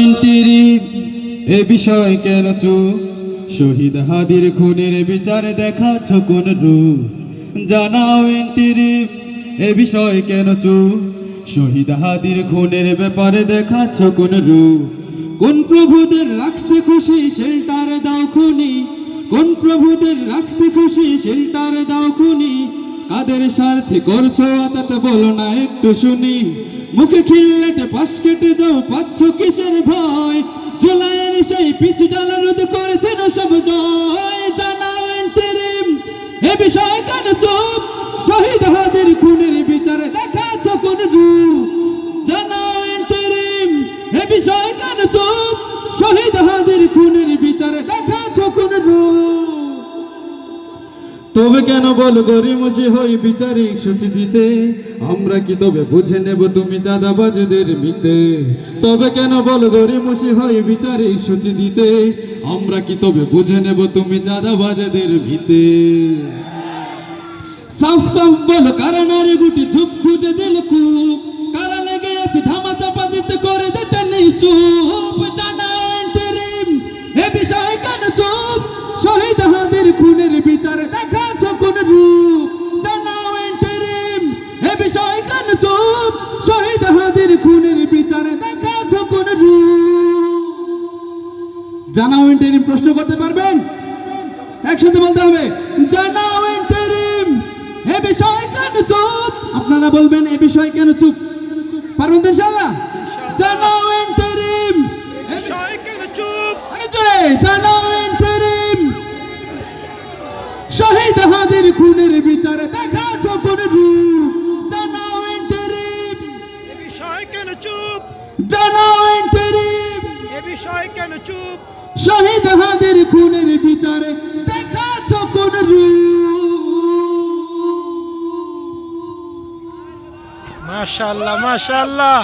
Interim এ বিষয় কেন চুপ? শহীদ হাদির খুনের বিচার দেখাচ্ছ কোন রূপ? জানাও ইন্টিরিম এ বিষয় কেন চুপ? শহীদ হাদির খুনের ব্যাপারে দেখাচ্ছ কোন রূপ? কোন প্রভুদের রাখতে খুশি শেল্টার দাও খুনি? কোন প্রভুদের রাখতে খুশি শেল্টার দাও খুনি? কাদের স্বার্থে করছো আতাত বলো না একটু শুনি। মুখে খিল্লেটে পাশ কেটে যাও পাচ্ছ কিসের ভয়? জুলাইয়ের সেই পিছ ডালা রোধ করেছেন সব জয়। জানাও ইন্টিরিম এ বিষয় কেন চুপ? শহীদ হাদির খুনের বিচারে দেখাচ্ছ কোন রূপ? জানাও ইন্টিরিম এ বিষয় কেন চুপ? শহীদ হাদির খুনের বিচারে দেখাচ্ছ কোন রূপ? তবে কেন বল গরিমসি হই বিচারিক সূচি দিতে? আমরা কি তবে বুঝে নেব তুমি চাঁদাবাজদের মিতে? তবে কেন বল গরিমসি হই বিচারিক সূচি দিতে? আমরা কি তবে বুঝে নেব তুমি চাঁদাবাজদের মিতে? সাফ সাফ বল কারণ আর গুটি চুপ খুঁজে দিল কূপ? কারা লেগে আছে ধামা চাপা দিতে করে দিতে নিশ্চুপ? জানাও ইন্টিরিম এ বিষয় কেন চুপ? শহীদ হাদির খুনের বিচারে দেখাচ্ছ কোন রূপ? জানাও ইন্টিরিম এ বিষয় কেন চুপ? শহীদ হাদির খুনের বিচারে দেখাচ্ছ কোন রূপ? জানাও ইন্টিরিম প্রশ্ন করতে পারবেন? একসাথে বলতে হবে, জানাও ইন্টিরিম এ বিষয় কেন চুপ? আপনারা বলবেন এ বিষয় কেন চুপ? পারবেন তো ইনশাআল্লাহ? জানাও ইন্টিরিম এ বিষয় কেন চুপ? আরে জোরে জানাও ইন্টিরিম শহীদ হাদির খুনের বিচারে দেখাচ্ছ কোন রূপ? জানাও ইন্টিরিম এ বিষয় কেন চুপ? জানাও ইন্টিরিম এ বিষয় কেন চুপ? শহীদ হাদির খুনের বিচারে দেখাচ্ছ কোন রূপ? মাশাআল্লাহ মাশাআল্লাহ।